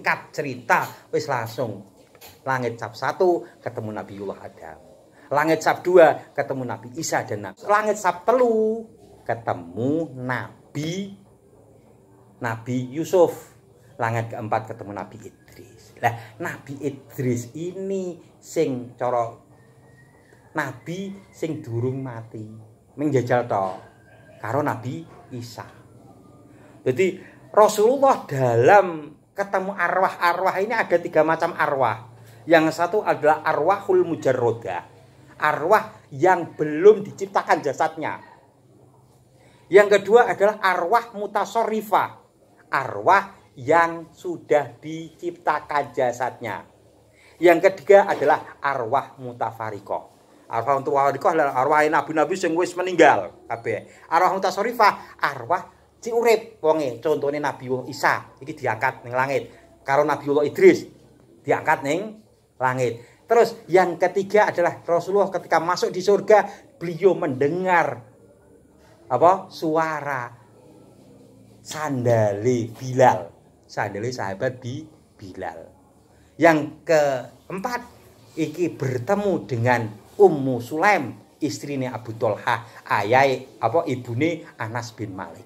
singkat cerita wis langsung langit sab 1 ketemu Nabiullah Adam. Langit sab 2 ketemu Nabi Isa dan Nabi. Langit sab 3 ketemu Nabi Yusuf. Langit keempat ketemu Nabi Idris. Lah Nabi Idris ini sing cara nabi sing durung mati. Menjajal to karo Nabi Isa. Jadi Rasulullah dalam ketemu arwah-arwah ini ada 3 macam arwah. Yang satu adalah arwahul mujarrodah. Arwah yang belum diciptakan jasadnya. Yang kedua adalah arwah mutasorrifah. Arwah yang sudah diciptakan jasadnya. Yang ketiga adalah arwah mutafarikoh. Arwah mutafarikoh adalah arwah nabi-nabi sing wis meninggal kabeh. Arwah mutasorrifah arwah si urip wonge. Contone Nabi Isa iki diangkat ning langit. Karo Nabiullah Idris diangkat ning langit. Terus yang ketiga adalah Rasulullah ketika masuk di surga beliau mendengar suara sandale Bilal. Sandale sahabat Bilal. Yang keempat iki bertemu dengan Ummu Sulaim, istrine Abu Thalhah, ayahe ibune Anas bin Malik.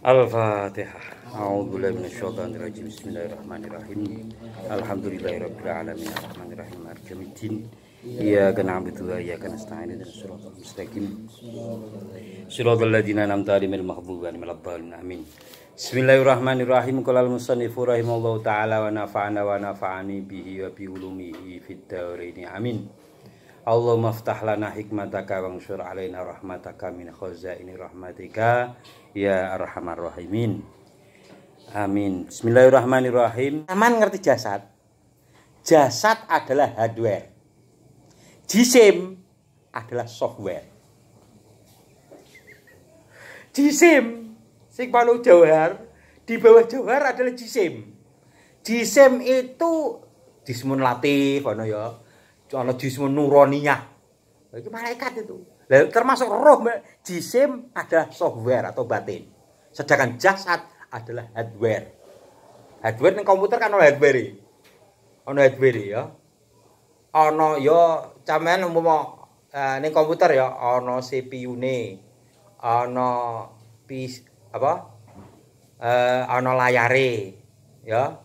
Al-Fatihah. A'udzubillahi minasyaitonir rajim. Bismillahirrahmanirrahim. Alhamdulillahirabbil alamin arrahmanirrahim maliki yaumiddin. Iyyaka na'budu wa iyyaka nasta'in ihdinas siratal mustaqim. Shiratal ladzina an'amta 'alaihim ghairil maghdubi 'alaihim waladdallin. Amin. Bismillahirrahmanirrahim. Qala al-musannifu rahimallahu ta'ala wa nafa'ana wa nafa'ani bihi wa bi ulumihi fid dharain. Amin. Allahumma aftah lana hikmataka wa anshur alaina rahmataka min khazaini rahmatika ya arhamar rahimin. Amin. Bismillahirrahmanirrahim. Aman ngerti jasad? Jasad adalah hardware. Jisim adalah software. Jisim sing paling jauhar, di bawah jauhar adalah jisim. Jisim itu jismun latif ana jismun nuroniyah. Itu malaikat itu. Termasuk roh, jisim adalah software atau batin. Sedangkan jasad adalah hardware. Hardware ning komputer kan ana hardware. Ana hardware ya. Ana ya sampean umpama ning komputer ya ana CPU-ne. Ana ana layare ya.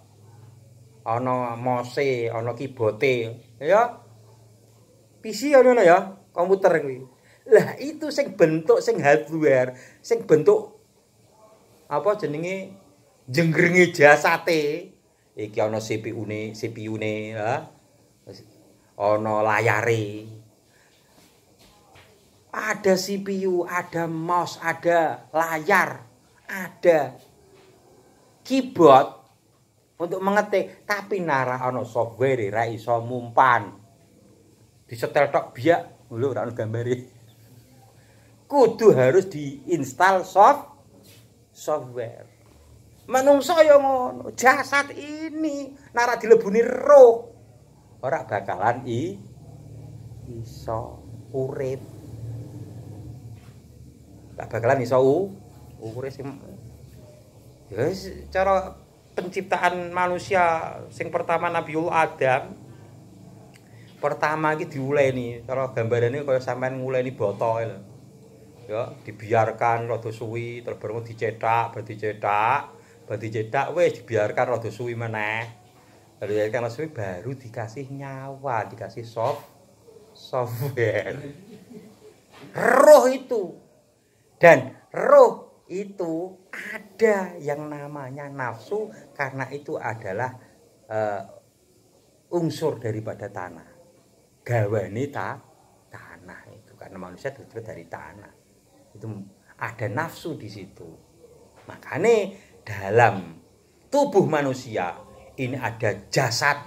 Ana mouse, ana keyboard-e ya. PC ana ya, komputer kuwi. Lah itu sing bentuk sing hardware, sing bentuk jengrenge jasate. Iki ana CPU-ne ya. Ana layare. Ada CPU, ada mouse, ada layar, ada keyboard untuk mengetik, tapi nara ana software ra iso mumpan. Disetel tok biak, lho ora ono gambare. Kudu harus diinstal software. Manungsa ya ngono, jasad ini nara dilebuni roh ora bakalan iso urip. Tak bakalan iso urip sing ya cara penciptaan manusia sing pertama Nabiullah Adam. Pertama iki diuleni, cara gambarane kaya sampean nguleni boto lho. Ya, dibiarkan rada suwi, terus baru dicetak, wis dibiarkan rada suwi meneh. Dibiarkan rada suwi baru dikasih nyawa, dikasih software. Roh itu. Dan roh itu ada yang namanya nafsu karena itu adalah unsur daripada tanah. Gawane tanah itu karena manusia tercipta dari tanah. Itu ada nafsu di situ. Makanya dalam tubuh manusia ini ada jasad,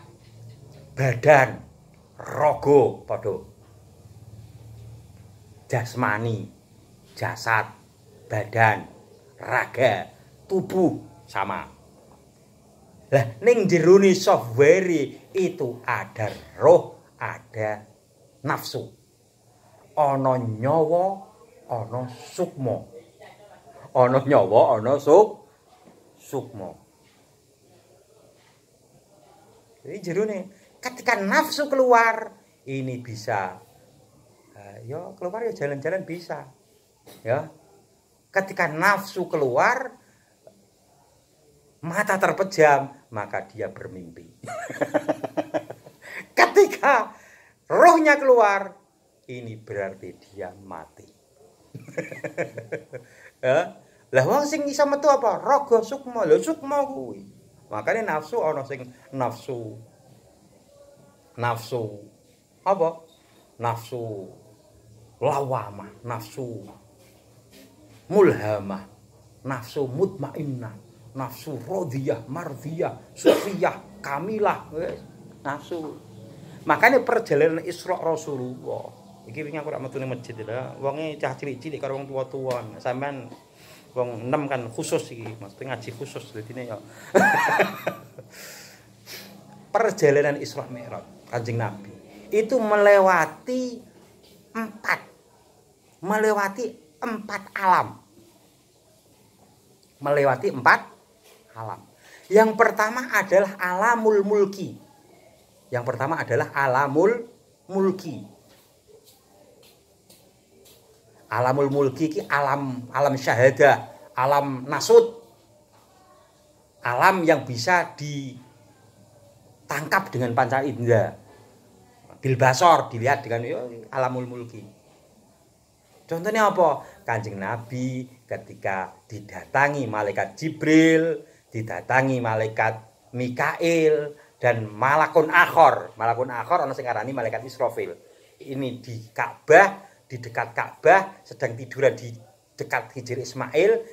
badan, rogo, padha. Jasmani, jasad, badan, raga, tubuh sama. Lah ning jerone software itu ada roh, ada nafsu. Ana nyawa, ana sukma. Ana nyawa, ana sukma. Jadi jerone ketika nafsu keluar, ini bisa ya keluar ya jalan-jalan bisa. Ya. Ketika nafsu keluar, mata terpejam, maka dia bermimpi. Ketika rohnya keluar, ini berarti dia mati. Ya. Lah wong sing iso metu apa? Raga sukma. Lho sukma kuwi. Makane nafsu ana sing nafsu apa? Nafsu lawamah, nafsu mulhamah, nafsu mutmainnah, nafsu radiyah, mardiyah, sufiyah, kamilah, nafsu. Makanya perjalanan Isra Rasulullah. Iki wingi aku rak metu ning masjid lho. Wonge cah cilik-cilik karo wong tuwa-tuwa. Sampean wong 6 kan khusus iki, maksudnya ngaji khusus dadine ya. Perjalanan Isra Mi'raj Kanjeng Nabi itu melewati 4 alam. Melewati 4 alam. Yang pertama adalah alamul mulki. Alamul mulki ki alam syahadah, alam nasut. Alam yang bisa ditangkap dengan panca indera. Bil basor dilihat dengan alamul mulki. Contohnya apa? Kanjeng Nabi ketika didatangi malaikat Jibril, didatangi malaikat Mikail dan malakun akhor. Malakun akhor ana sing ngarani malaikat Israfil. Ini di Ka'bah, di dekat Ka'bah, sedang tiduran di dekat Hijr Ismail,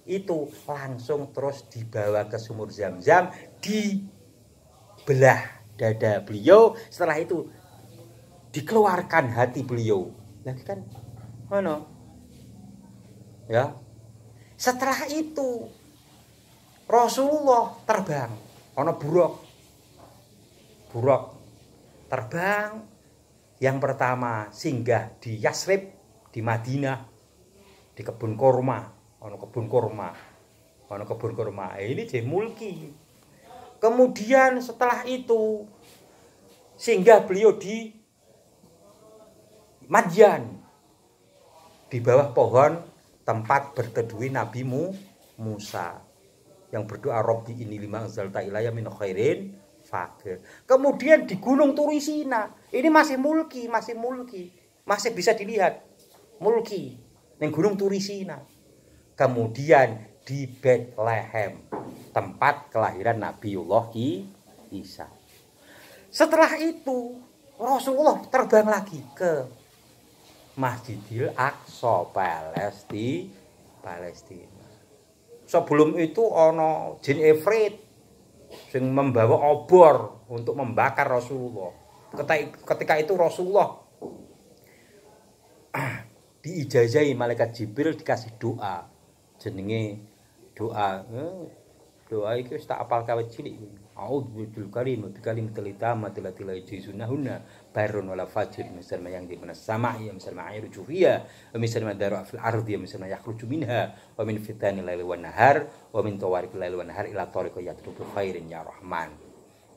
itu langsung terus dibawa ke sumur Zam-Zam, dibelah dada beliau, setelah itu dikeluarkan hati beliau. Lagi kan mana? Ya. Setelah itu Rasulullah terbang, ana buruk terbang. Yang pertama singgah di Yasrib, di Madinah, di kebun kurma, ana kebun kurma. Ini je mulki. Kemudian setelah itu singgah beliau di Madyan, di bawah pohon tempat berteduh Nabi Musa yang berdoa Robbi ini lima anzalta ilayya min khairin fakir. Kemudian di Gunung Turisina, ini masih mulki, masih bisa dilihat mulki ning Gunung Turisina. Kemudian di Bethlehem, tempat kelahiran Nabiullah Isa. Setelah itu Rasulullah terbang lagi ke Masjidil Aqsa, Palestina. Sebelum itu ana jin Ifrit sing membawa obor untuk membakar Rasulullah. Ketika itu Rasulullah diijazahi malaikat Jibril dikasih doa. Jenenge doa iki wis tak apal kawit cilik. A'udzu bikalimatil tammati allati la yajizunahunna barun wala fajir misalnya yang di mana sama ya misalnya air jufiya wa misalnya daru fil ardi misalnya yakhruju minha wa min fitani laili wan nahar wa min tawariqil laili wan nahar ila tariqi yatrubu khairin ya rahman.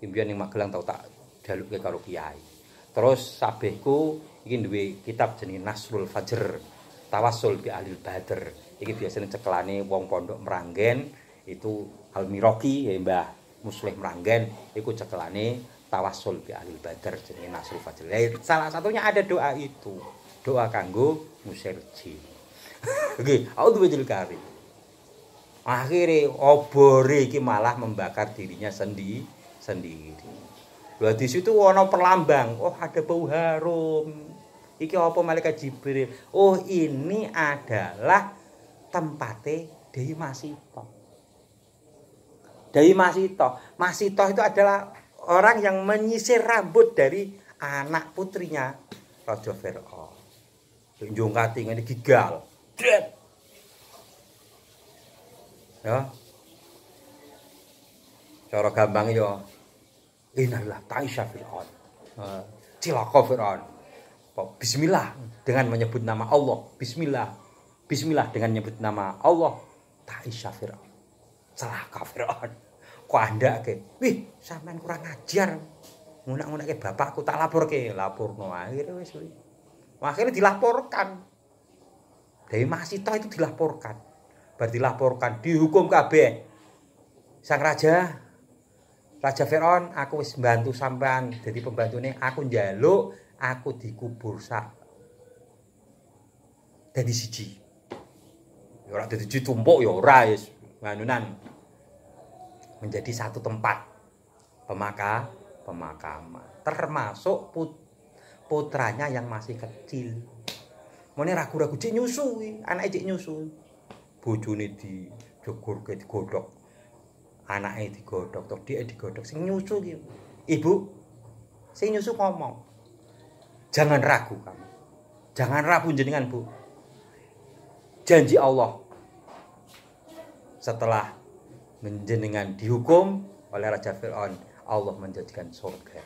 Impian ning Magelang tau tak jaluke karo kiai. Terus sabehku iki duwe kitab jenenge Nasrul Fajr, Tawassul bi Ahlil Badr. Iki biasanya cekelane wong pondok Meranggen itu Al-Miraqi ya Mbah Muslih Meranggen iku cekelane Tawassul bi Ahlil Badr jenenge Nasrul Fajr. Salah satunya ada doa itu. Doa kanggo ngusir jin. Nggih, auzubillahi karim. Akhire obore iki malah membakar dirinya sendiri. Lha di situ ana perlambang, oh ada bau harum. Iki apa malaikat Jibril? Oh ini adalah tempatnya Dewi Masito. Dewi Masito. Masito itu adalah orang yang menyisir rambut dari anak putrinya Raja Fir'aun. Junjung kati ngene gigal. Ya. Cara gampang ya inilah Taisha Fir'aun. Cilaka Firaun. Bismillah dengan menyebut nama Allah. Bismillah dengan menyebut nama Allah. Ta'isya Firaun. Celaka Firaun. Kok andake? Wih, sampean kurang ajar. Ngunak-ngunake bapakku tak laporke. Laporno akhirnya wis. Akhirnya dilaporkan. Dewi Masito itu dilaporkan. Berarti dilaporkan, dihukum kabeh. Sang raja Firaun, aku wis bantu sampean dadi pembantune, aku njaluk aku dikubur sak dadi siji. Ya ora dadi siji tumpuk ya ora wis nganunan. Menjadi satu tempat pemakaman. Termasuk putranya yang masih kecil. Mone ragu-ragu cek nyusu, anake cek nyusu. Bojone dijogorke digodhog. Anake digodhog, tok dheke digodhog. Sing nyusu ki, Ibu, sing nyusu ngomong. Jangan ragu kamu. Jangan ragu jenengan, Bu. Janji Allah. Setelah menjenengan dihukum oleh Raja Firaun, Allah menjadikan surga.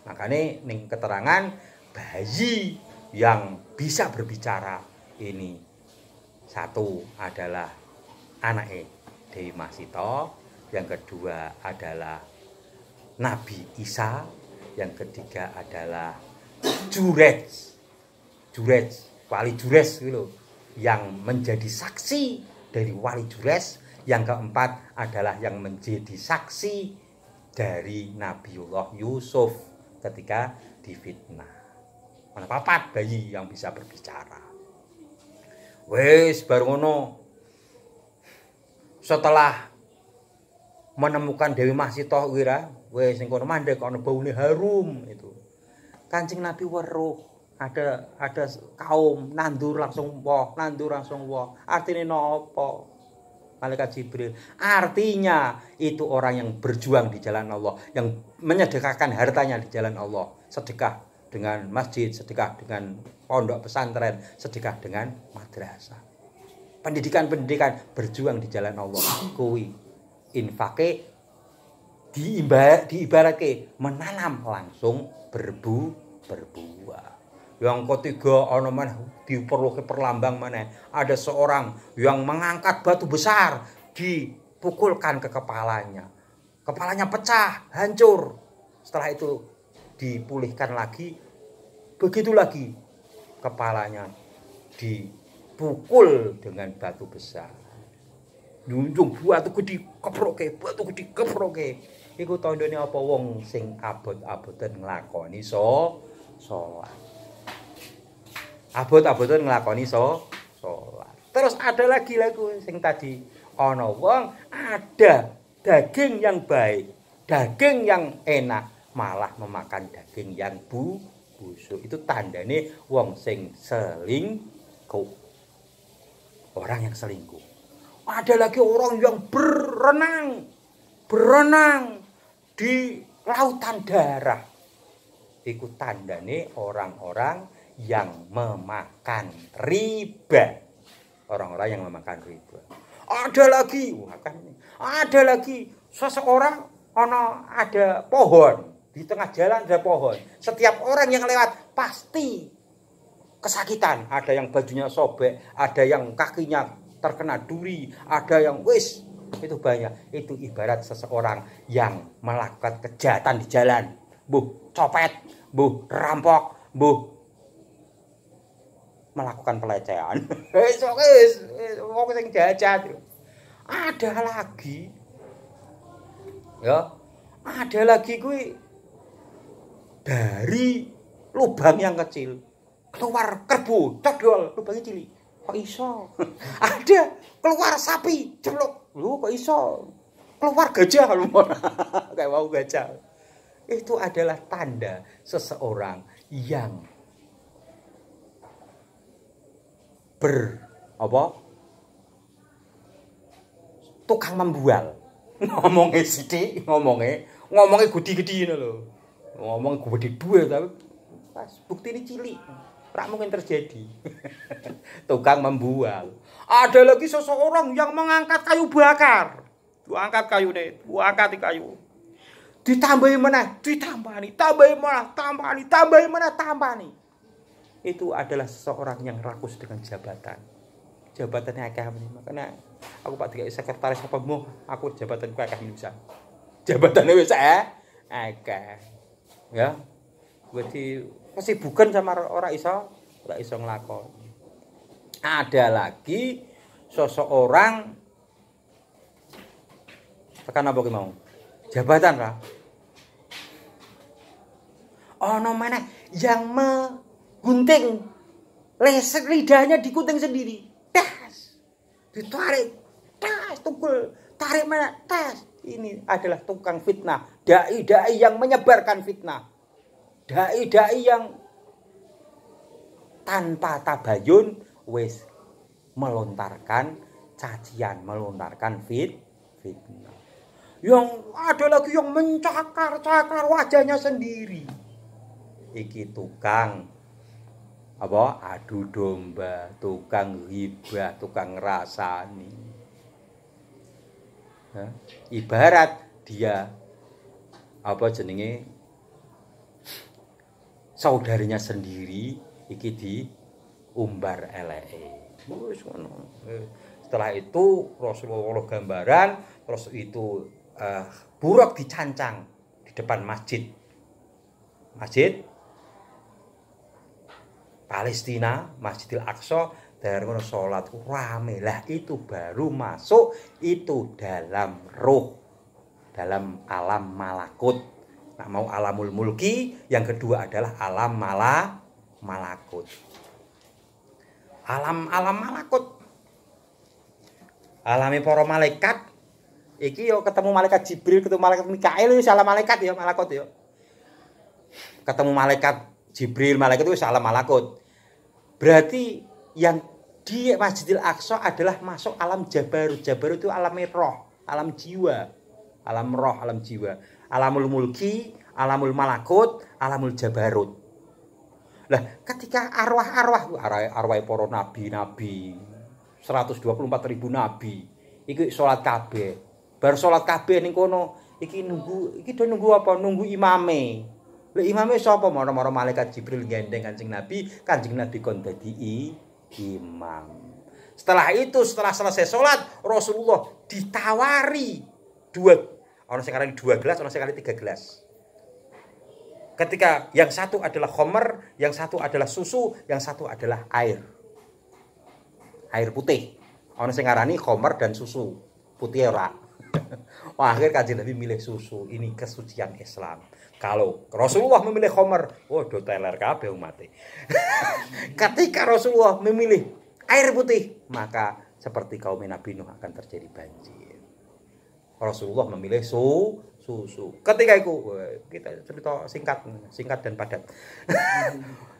Makanya ning keterangan bayi yang bisa berbicara ini satu adalah anake Dewi Masito, yang kedua adalah Nabi Isa, yang ketiga adalah Jurej, Wali Jurej gitu, yang menjadi saksi dari Wali Jurej, yang keempat adalah yang menjadi saksi dari Nabiullah Yusuf ketika difitnah. Mana papat bayi yang bisa berbicara. Wes baru ngono. Setelah menemukan Dewi Masito wira, wes sing kono mandek ana baune harum itu. Kancing Nabi weruh, ada kaum nandur langsung woh. Artinya napa? Malaikat Jibril. Artinya itu orang yang berjuang di jalan Allah, yang menyedekahkan hartanya di jalan Allah, sedekah dengan masjid, sedekah dengan pondok pesantren, sedekah dengan madrasah. Pendidikan berjuang di jalan Allah. Kuwi infake diibaratke menanam langsung berbuah. Yang ketiga ana maneh diperluke perlambang maneh. Ada seorang yang mengangkat batu besar, dipukulkan ke kepalanya. Kepalanya pecah, hancur. Setelah itu dipulihkan lagi, begitu lagi kepalanya dipukul dengan batu besar. Njunjung batu dikeproke. Iku tandane apa wong sing abot-aboten nglakoni salat. Abot-aboten nglakoni salat. Terus ada lagi lagu sing tadi ana wong ada daging yang baik, daging yang enak, malah memakan daging yang busuk. Itu tandane wong sing selingkuh. Orang yang selingkuh. Ada lagi orang yang berenang di lautan darah. Iku tandane orang-orang yang memakan riba. Orang-orang yang memakan riba. Ada lagi seseorang ada pohon, di tengah jalan ada pohon. Setiap orang yang lewat pasti kesakitan. Ada yang bajunya sobek, ada yang kakinya terkena duri, ada yang itu banyak. Itu ibarat seseorang yang melakukan kejahatan di jalan. Mbuh copet, mbuh rampok, mbuh melakukan pelecehan. Wong sing jahat. Ada lagi kuwi dari lubang yang kecil keluar kerbau, codol, lubangnya cilik. Kok iso? Ada keluar sapi, jeblok. Lho kok iso? Keluar gajah lho. Kayak mau gajah. Itu adalah tanda seseorang yang tukang membual. Ngomongnya sithik, ngomongnya gede-gede ngono lho. Ngomong gede duwe tapi pas buktine cilik. Ora mungkin terjadi. Tukang membual. Ada lagi seseorang yang mengangkat kayu bakar. Diangkat kayu. ditambahi meneh, ditambani, tambahi meneh, tambahi meneh, tambani. Itu adalah seseorang yang rakus dengan jabatan. Jabatannya akeh meneh. Makanya aku Pak dikai sekretaris apa mau, aku jabatan ku akeh bisa. Jabatannya wis akeh. Ya. Berarti kesibukan sama ora iso nglakoni. Ada lagi seseorang tekan apa ki mau? Jabatan lah. Ono meneh yang menggunting lidahnya digunting sendiri. Tas. Ditarik. Tas tukul. Tarik mana? Tas. Ini adalah tukang fitnah. Dai-dai yang menyebarkan fitnah. Dai-dai yang tanpa tabayun wis melontarkan cacian, melontarkan fitnah. Yang ada lagi yang mencakar-cakar wajahnya sendiri. Iki tukang apa? Adu domba, tukang hibah, tukang ngrasani. Ya. Ibarat dia apa jenenge saudarinya sendiri iki diumbar eleke. Wis ngono. Setelah itu Rasulullah gambaran, terus itu buruk dicancang di depan masjid Palestina, Masjidil Aqsa, dari ngono salat rame. Lah itu baru masuk itu dalam roh, dalam alam malakut. Nah, mau alamul mulki, yang kedua adalah alam malakut. Alam malakut. Alami para malaikat. Iki yo ketemu malaikat Jibril, ketemu malaikat Mikail, wis alam malaikat ya, malakut ya. Ketemu malaikat Jibril, malaikat itu wis alam malakut. Berarti yang di Masjidil Aqsa adalah masuk alam jabarut. Jabarut itu alam roh, alam jiwa. Alam roh, alam jiwa. Alamul mulki, alamul malakut, alamul jabarut. Lah, ketika arwah para nabi-nabi, 124.000 nabi, iki salat kabeh. Bar salat kabeh ning kono, iki do nunggu apa? Nunggu imame. Lah imame sapa? Mara-mara malaikat Jibril gendeng Kanjeng Nabi kon dadi imam. Setelah itu, setelah selesai salat, Rasulullah ditawari ana sing ngarani 2 gelas, ana sing ngarani 3 gelas. Ketika yang satu adalah khamr, yang satu adalah susu, yang satu adalah air. Air putih. Ana sing ngarani khamr dan susu. Putih ora. Wah, akhir Kanjeng Nabi milih susu. Ini kesucian Islam. Kalau Rasulullah memilih khamr, do teler kabeh umate. Ketika Rasulullah memilih air putih, maka seperti kaum Nabi Nuh akan terjadi banjir. Rasulullah memilih susu. Ketika itu kita cerita singkat dan padat.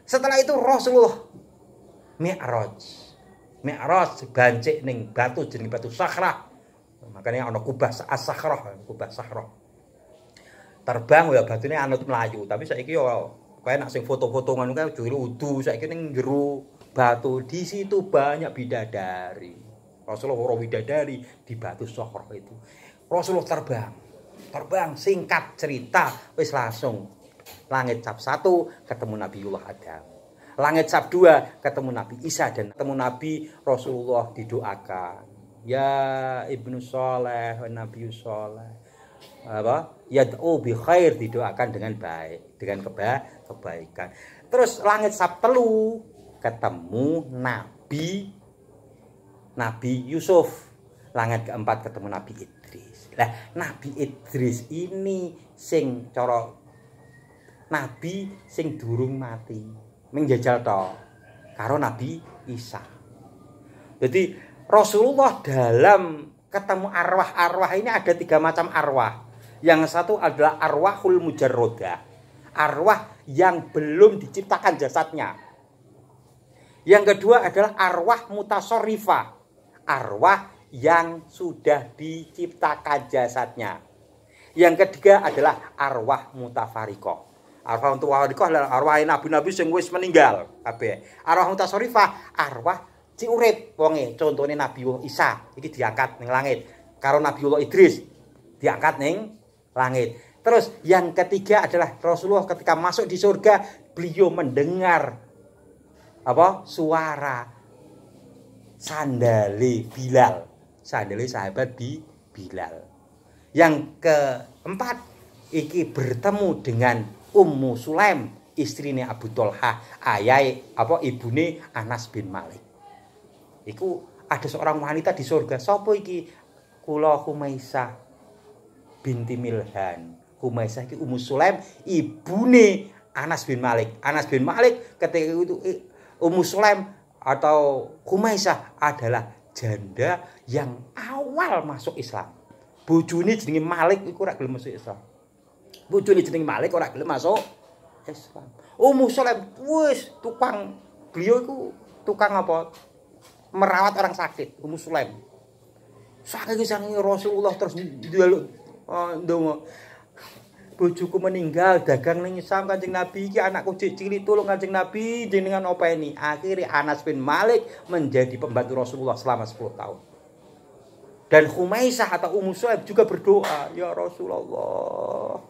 Setelah itu Rasulullah Mi'raj bancik ning batu jeneng batu Sakhrah. Makanya ana kubah as-Sakhrah, kubah Sakhrah. Terbang ya batune anut mlayu, tapi saiki yo kaya nak sing foto-foto ngono kae jero udu, saiki ning jero batu di situ banyak bidadari. Rasulullah bidadari di batu Sakhrah itu. Rasulullah terbang singkat cerita wis langsung langit cap 1 ketemu Nabiullah Adam, langit cap 2 ketemu Nabi Isa, dan ketemu Nabi Rasulullah didoakan ya Ibnu Sholeh wa Nabi Sholeh apa yad'u bi khair, didoakan dengan baik, dengan kebaikan. Terus langit cap 3 ketemu Nabi Yusuf, langit keempat ketemu Nabi Idris. Lah Nabi Idris ini sing cara nabi sing durung mati, menjajal to karo Nabi Isa. Jadi Rasulullah dalam ketemu arwah-arwah ini ada 3 macam arwah. Yang satu adalah arwahul mujarrodah, arwah yang belum diciptakan jasadnya. Yang kedua adalah arwah mutasorrifah, arwah yang sudah diciptakan jasadnya. Yang ketiga adalah arwah mutafarikoh. Arwah mutafarikoh adalah arwah nabi-nabi sing wis meninggal kabeh. Arwah mutasorrifah arwah si urip wonge, contone Nabi Isa iki diangkat ning langit. Karo Nabiullah Idris diangkat ning langit. Terus yang ketiga adalah Rasulullah ketika masuk di surga, beliau mendengar apa? Suara sandali Bilal. Sandali sahabat Bilal. Yang keempat, iki bertemu dengan Ummu Sulaim, istrine Abu Thalhah, ayahe apa ibune Anas bin Malik. Iku ada seorang wanita di surga. Sapa iki? Kula Humaisah binti Milhan. Humaisah iki Ummu Sulaim, ibune Anas bin Malik. Anas bin Malik ketika itu Ummu Sulaim atau Humaisah adalah janda yang awal masuk Islam. Bojone jenenge Malik iku ora gelem masuk Islam. Bojone jenenge Malik ora gelem masuk Islam. Ummu Sulaim wis tukang, beliau iku tukang apa? Merawat orang sakit, Ummu Sulaim. Saking Rasulullah terus njaluk ndonga. Bojoku meninggal, dagang ning Islam Kanjeng Nabi iki anakku cilik tolong Kanjeng Nabi jenengan openi. Akhirnya Anas bin Malik menjadi pembantu Rasulullah selama 10 tahun. Dan Humaisah atau Ummu Sulaim juga berdoa, ya Rasulullah,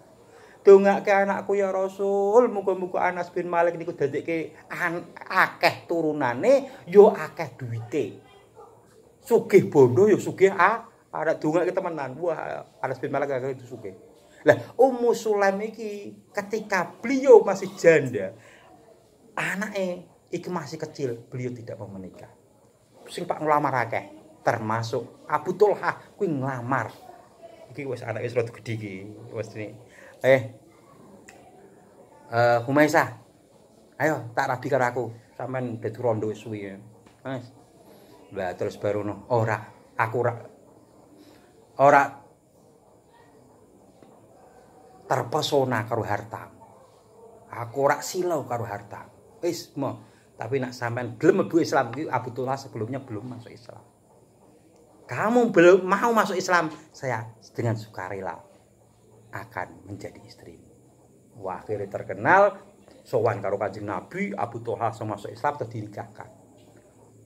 dongake anakku ya Rasul, muga-muga Anas bin Malik niku dadekke akeh turunane, yo akeh duwite. Sugih bondo yo sugih ada dongake temenan. Wah, Anas bin Malik itu sugih. Lah Ummu Sulaim iki ketika beliau masih janda, anaknya iki masih kecil, beliau tidak mau menikah. Sing pak ngelamar akeh, termasuk Abu Thalhah kuwi nglamar. Iki wis anake wis rada gedhe iki, wis ini. Humaisah. Ayo tak rabi karo aku. Sampeyan dadi rondo suwi. Mas. Lah terus barono, aku ora terpesona karo harta. Aku ora silau karo harta. Wis mo, tapi nak sampean gelem mlebu Islam iki Abu Thalhah sebelumnya belum masuk Islam. Kamu belum mau masuk Islam, saya dengan sukarela akan menjadi istrimu. Wah, akhirnya terkenal sowan karo Kanjeng Nabi, Abu Thalhah masuk Islam terus dinikahkan.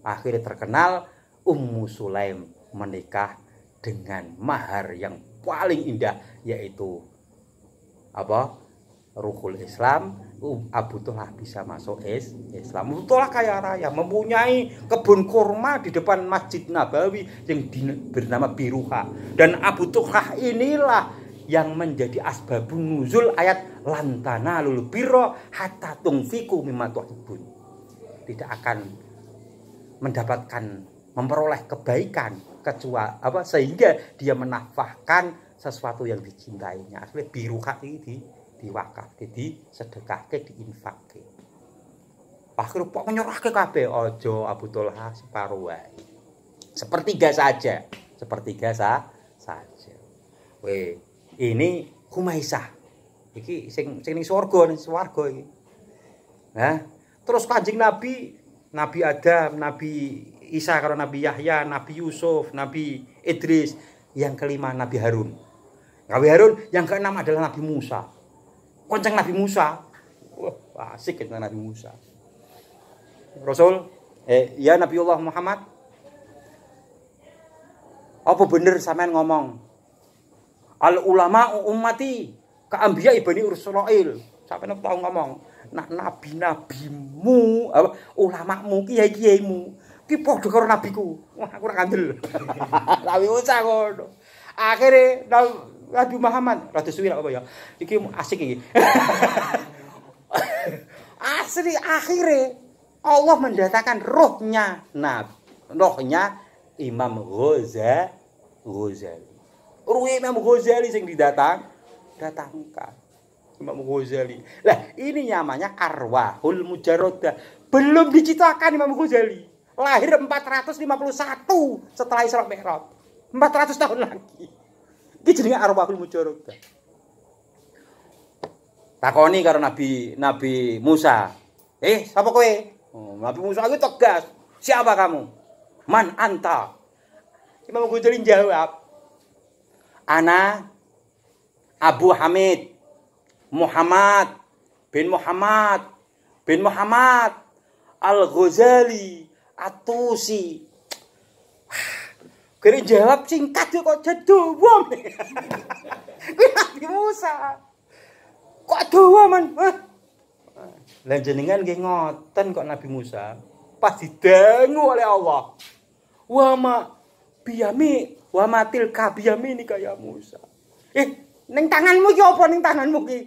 Akhirnya terkenal Ummu Sulaim menikah dengan mahar yang paling indah, yaitu apa? Ruhul Islam. Abu Thalhah bisa masuk Islam. Abu Thalhah kaya raya, mempunyai kebun kurma di depan Masjid Nabawi yang bernama Biruha. Dan Abu Thalhah inilah yang menjadi asbabun nuzul ayat lantana lul birra hatta tunfiqu mimma tuhibbun. Tidak akan mendapatkan memperoleh kebaikan kecuali apa sehingga dia menafkahkan sesuatu yang dicintainya. Asli Biruha ini diwakafke, disedekahke, diinfakke. Akhire kok nyerahke kabeh, aja Abu Thalhah separuh wae. Sepertiga saja. Ini Humaisah. Iki sing ning swarga iki. Nah, terus Kanjeng Nabi, Nabi Adam, Nabi Isa karo Nabi Yahya, Nabi Yusuf, Nabi Idris, yang kelima Nabi Harun. Nabi Harun, yang keenam adalah Nabi Musa. Konceng Nabi Musa. Wah, asik itu Nabi Musa. Rasul, ya Nabiullah Muhammad. Apa bener sampean ngomong? Al ulama ummati ka anbiya ibni Israil. Sampeyan tau ngomong, nak nabi-nabimu, ulamamu, kiai-kiaimu ki padha karo nabiku. Wah, aku ora kandel. Nabi Musa ngono. Akhire Nabi Muhammad rada suwi apa ya? Iki asik iki. Asli akhire Allah mendatangkan rohnya Imam Ghazali. Ruh Imam Ghazali sing datangkan. Imam Ghazali. Lah, ini namanya arwahul mujarradah. Belum diciptakan Imam Ghazali. Lahir 451 setelah Isra Mi'raj. 400 tahun lagi. Iki jenenge arwahul mujarradah. Takoni karo Nabi Musa. Sapa kowe? Nabi Musa itu tegas. Siapa kamu? Man anta? Imam Ghazali jawab. Ana Abu Hamid Muhammad bin Muhammad Al-Ghazali At-Tusi. Gere jawab singkat yo kok dawa. Kuwi Nabi Musa. Kok dawa man? Lah jenengan nggih ngoten kok Nabi Musa. Pas didangu oleh Allah. Wa matil kabiyami ini kaya Musa. Ning tanganmu ki apa ning tanganmu ki?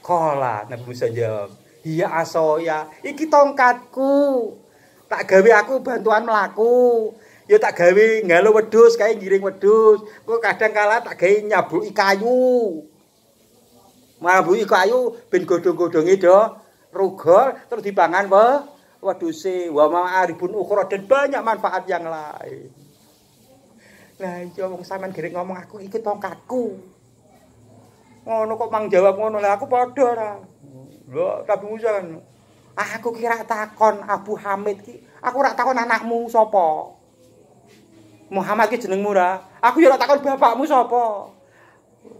Kala Nabi Musa jawab, "Iya asoya, iki tongkatku. Tak gawe aku bantuan mlaku. Ya tak gawe ngalo wedhus kae ngiring wedhus. Kok kadang kala tak gawe nyabuki kayu. Mabuki kayu ben godhong-godhonge do rugol terus dipangan wedhuse. Wa ma'aribun ukhra dan banyak manfaat yang lain. Lah iya wong sampean gerek ngomong aku iki tongkatku. Ngono kok mang jawab ngono lah aku padha ora. Lho Nabi Musa kan. Aku kira takon Abu Hamid ki. Aku ora takon anakmu sapa. Muhammad ki jenengmu ra. Aku ya ora takon bapakmu sapa.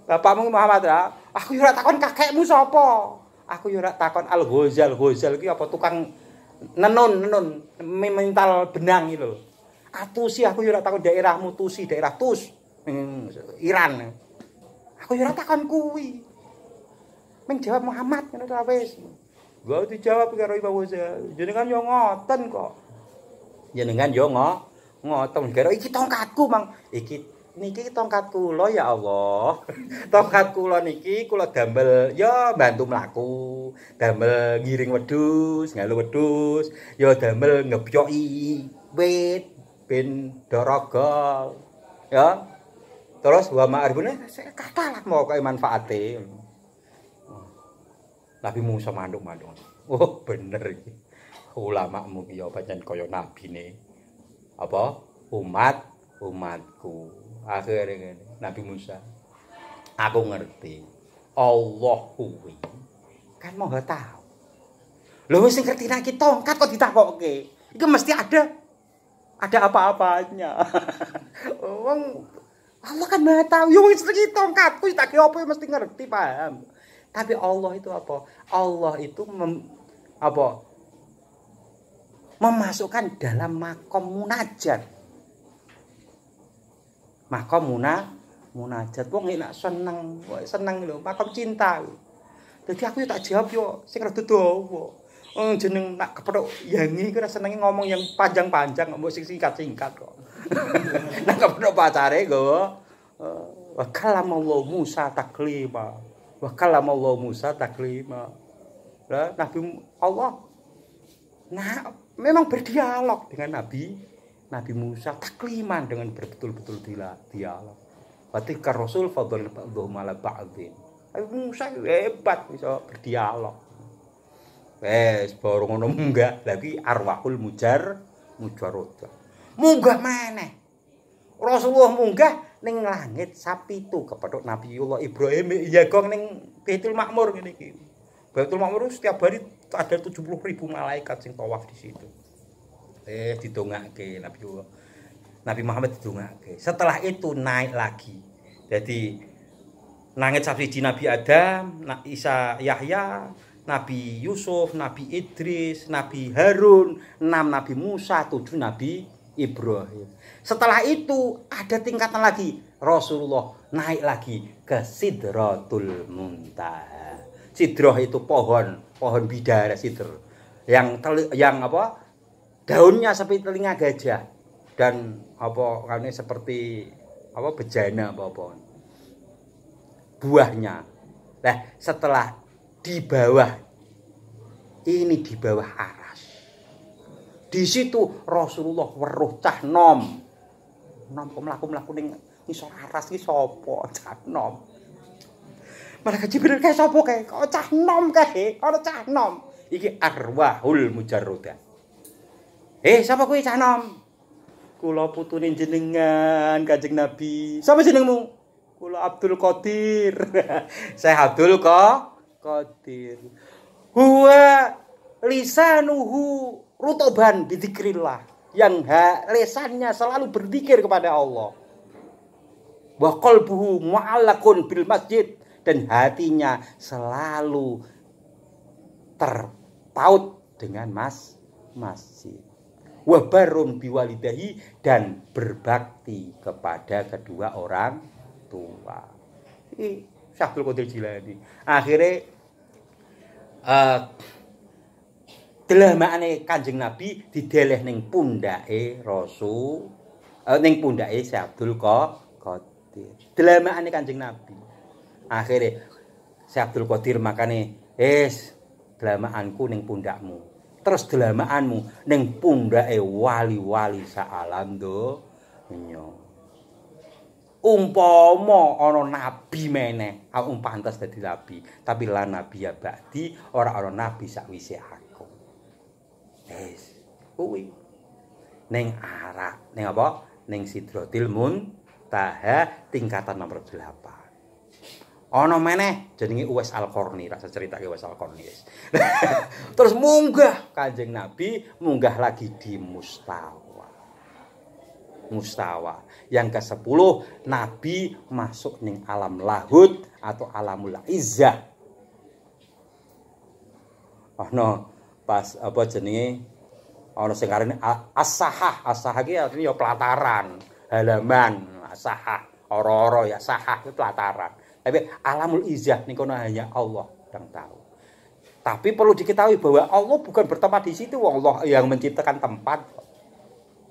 Bapakmu Muhammad ra. Aku ya ora takon kakekmu sapa. Aku ya ora takon Al-Ghazal. Ghazal ki apa tukang nenun mental benang iki lho. Atusi aku ya ora takon daerahmu Tusi, daerah Tus. Iran. Aku ya ora takon kuwi. Ming jawab Muhammad ngono ta wis. Gua dijawab karo Imam Ghazali. Jenengan yo ngoten kok. Jenengan yo ngoten karo iki tongkatku, Mang. Niki tongkat kula ya Allah. Tongkat kula niki kula damel ya bantu mlaku, damel ngiring wedhus, ngalu wedhus, ya damel ngebyoki wit ben dorogol. Ya. Terus wa ma'arifune kathah mau kaya manfaate. Nabi Musa mandung-mandung. Oh, bener iki. Ulamamu ki ya pancen kaya nabine. Apa? Umatku. Akhire ngene, Nabi Musa. Aku ngerti. Allah kuwi kan Maha Tahu. Lho wis ngerti nek tongkat kok ditakokke. Iki mesti ada apa-apanya. Wong Allah kan Maha Tahu. Yo wis iki tongkatku tak opo mesti ngerti, paham. Tapi Allah itu apa? Allah itu memasukkan dalam makom munajat. Makom munajat. Wong nek seneng lho, makom cinta. Dadi aku yo tak jawab yo sing rada dawa. Jeneng nak kepethuk yangi ku senenge ngomong yang panjang-panjang, mbok sing singkat-singkat kok. Nak kepethuk pacare nggawa wa kalamallahu Musa taklima. Wa kalamallahu Musa taklima. Lah Nabi Allah memang berdialog dengan Nabi Musa takliman dengan betul-betul dialog. Berarti ka Rasul fadhal ba'dhum ala ba'dhin. Nabi Musa hebat bisa berdialog. Wes baru ngono munggah lagi arwahul mujarrad. Munggah maneh. Rasulullah munggah ning langit sapitu kepethuk Nabiullah Ibrahim ya gong ning Baitul Ma'mur ngene iki. Baitul Ma'mur setiap hari ada 70.000 malaikat sing tawaf di situ. Didongake Nabi Muhammad didongake. Setelah itu naik lagi. Jadi langit sapi Nabi Adam, Isa, Yahya, Nabi Yusuf, Nabi Idris, Nabi Harun, 6 Nabi Musa, 7 Nabi Ibrahim. Setelah itu ada tingkatan lagi. Rasulullah naik lagi ke Sidratul Muntaha. Sidrah itu pohon bidara sidr. Yang apa? Daunnya seperti telinga gajah dan apa karena seperti apa bejana apa. Buahnya. Nah, setelah di bawah aras. Di situ Rasulullah weruh cah nom kok mlaku-mlaku ning ngisor aras iki sapa cah nom. Malaikat Jibril kae sapa kae? Kok cah nom kae? Ana cah nom. Iki arwahul mujarradah. Sapa kuwi cah nom? Kula putune jenengan Kanjeng Nabi. Sapa jenengmu? Kula Abdul Qadir. Saya Abdul Qadir. Huwa lisanuhu rutoban bidzikrillah. Yang lesannya selalu berzikir kepada Allah. Wa qalbuhu mu'allaqun bil masjid, dan hatinya selalu terpaut dengan masjid. wa barrun biwalidahi, dan berbakti kepada kedua orang tua. Iki Syekh Abdul Qadir Jilani. Akhire delamakane Kanjeng Nabi dideleh ning pundake Rasul, ning pundake Syekh Abdul Qadir. Delamakane Kanjeng Nabi. Akhire Syekh Abdul Qadir makane, delamakanku ning pundakmu. Terus delamakanmu ning pundake wali-wali saalam donya. Umpama ana nabi meneh, aku pantes dadi nabi, tapi lan nabi ya ba'di, ora ana nabi sakwise aku. Kuwi. Ning arak, ning apa? Ning Sidratil Muntaha tingkatan nomor 8. Ana meneh jenenge Uwais Al-Qarni, rasa critake Uwais Al-Qarni. Terus munggah Kanjeng Nabi, munggah lagi di Mustawa. Yang ke-10 Nabi masuk ning alam lahud atau alamul izzah. Ana pas apa jenenge ana sing arane as-sahah. As-sahah iki artine ya pelataran, halaman, as-sahah, ora-ora ya sahah itu pelataran. Tapi alamul izzah niku hanya Allah yang tahu. Tapi perlu diketahui bahwa Allah bukan bertempat di situ, Allah yang menciptakan tempat.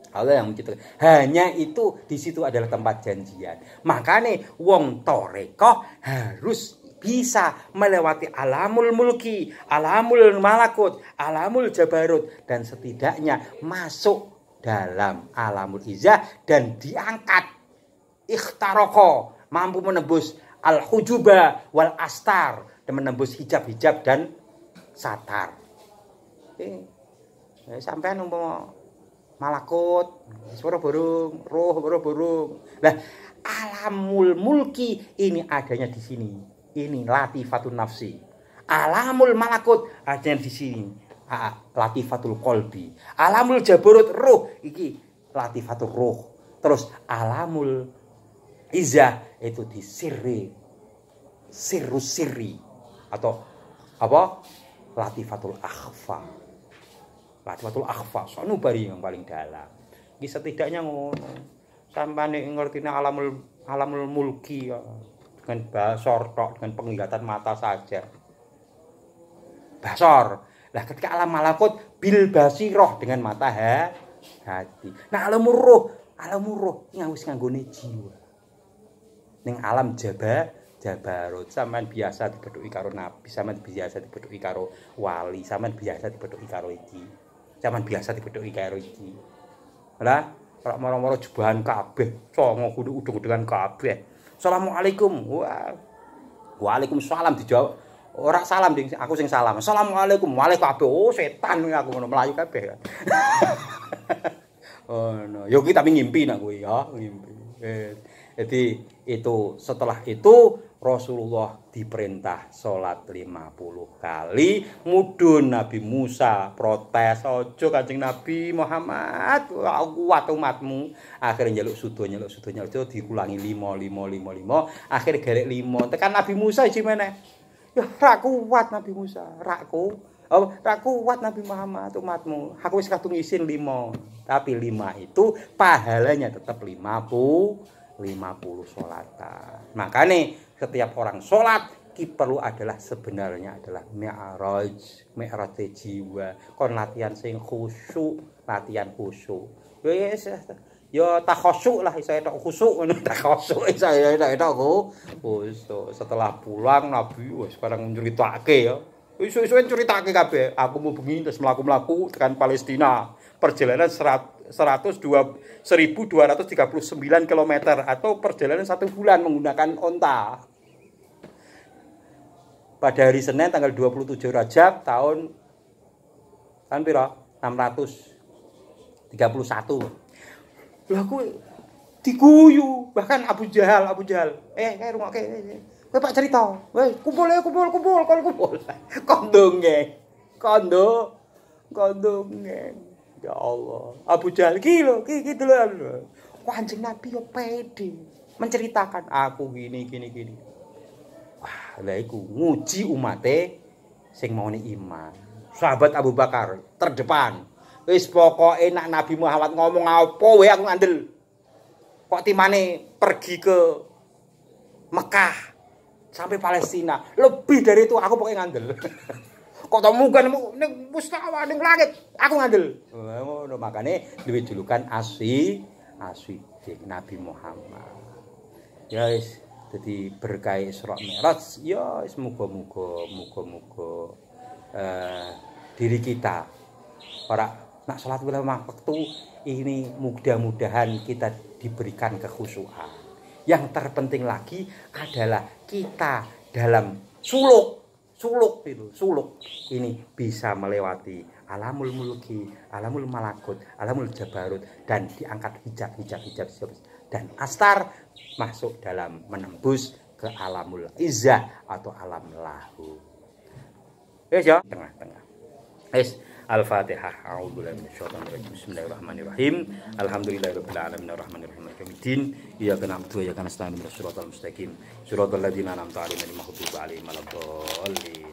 Allah yang menciptakan. Hanya itu di situ adalah tempat janjian. Makanya wong torekoh harus bisa melewati alamul mulki, alamul malakut, alamul jabarut, dan setidaknya masuk dalam alamul izzah dan diangkat ikhtaroko, mampu menembus al-hujuba wal astar, dan menembus hijab-hijab dan satar. Sampean umpama malakut, suara burung, roh burung. Nah, alamul mulki ini adanya di sini. Ini latifatul nafsi. Alamul malakut adanya di sini. Latifatul qalbi. Alamul jabarut roh iki latifatul roh. Terus alamul izzah itu di sirri atau apa? Latifatul akhfa. Latifatul akhfa, sanubari yang paling dalam. Iki setidaknya ngono. Sampeyan ngertine alamul mulki ya. Dengan basor tok, dengan penglihatan mata saja. Basor. Lah ketika alam malakut bil basiroh dengan mata hati. Nah alamul roh yang wis nganggone jiwa. Ning alam jabarut sampean biasa dibedhuki karo nabi, sampean biasa dibedhuki karo wali, sampean biasa dibedhuki karo iki. Sampean biasa dibedhuki karo iki. Lah, ora moro-moro jubahan kabeh, songo kudu udung-udungan kabeh. Assalamualaikum. Wah. Waalaikumsalam dijawab. Ora salam ding, aku sing salam. Assalamualaikum. Waalaikumsalam. Oh, setan aku ngono melayu kabeh. Oh no, yo ki tapi ngimpi nak kuwi ya, ngimpi. Jadi itu setelah itu Rasulullah diperintah salat 50 kali, mudhun Nabi Musa protes, "Ojo Kanjeng Nabi Muhammad, kuat umatmu." Akhirnya njaluk sudo diulangi 5. Akhirnya garek 5. Tekan Nabi Musa iki meneh. Ya ra kuat Nabi Musa, ra kuat Nabi Muhammad umatmu. Aku wis kadung isin 5. Tapi 5 itu pahalanya tetap 50 sholatan. Makanya setiap orang sholat perlu adalah sebenarnya adalah mi'raj jiwa. Kon latihan sing khusyuk, latihan khusyuk. Yes, ya takhusyuk lah iso etok khusyuk ngono, takhusyuk iso etok khusyuk. Setelah pulang Nabi wis sekarang nceritake ya. Isu-isuan ceritake kabeh. Aku mau bengi terus mlaku-mlaku tekan Palestina. Perjalanan 1239 km atau perjalanan 1 bulan menggunakan onta. Pada hari Senin tanggal 27 Rajab tahun pira? 631. Lah aku diguyu, bahkan Abu Jahal. Rungokke. Kowe Pak cerita. Weh, kumpul. Kondonge. Ya Allah, Abu Jahal iki lho, iki lho. Kanjeng Nabi yo pede menceritakan aku gini. Wah, lha iku nguji umate sing maune iman. Sahabat Abu Bakar terdepan Wis pokoke nak Nabi Muhammad ngomong apa wae aku ngandel. Kok timane pergi ke Mekah sampai Palestina, lebih dari itu aku pokoknya ngandel. Kok temukan ning mustawa ning langit, aku ngandel. Ngono makane duwe julukan Aswidik Nabi Muhammad. Ya wis dadi berkah Isra Mi'raj ya wis muga-muga diri kita ora nak salat lima waktu ini mudah-mudahan kita diberikan kekhusyuan. Yang terpenting lagi adalah kita dalam suluk ini bisa melewati alamul mulki, alamul malakut, alamul jabarut dan diangkat hijab dan astar masuk dalam menembus ke alamul izzah atau alam lahu. Wes ya, tengah-tengah. Wes Al-Fatihah. A'udzubillahi minasyaitonir rajim. Bismillahirrahmanirrahim. Alhamdulillahirabbil alamin arrahmanirrahim maliki yaumiddin. Iyyaka na'budu wa iyyaka nasta'in ihdinas siratal mustaqim. Siratal ladzina an'amta 'alaihim ghairil maghdubi 'alaihim waladdallin.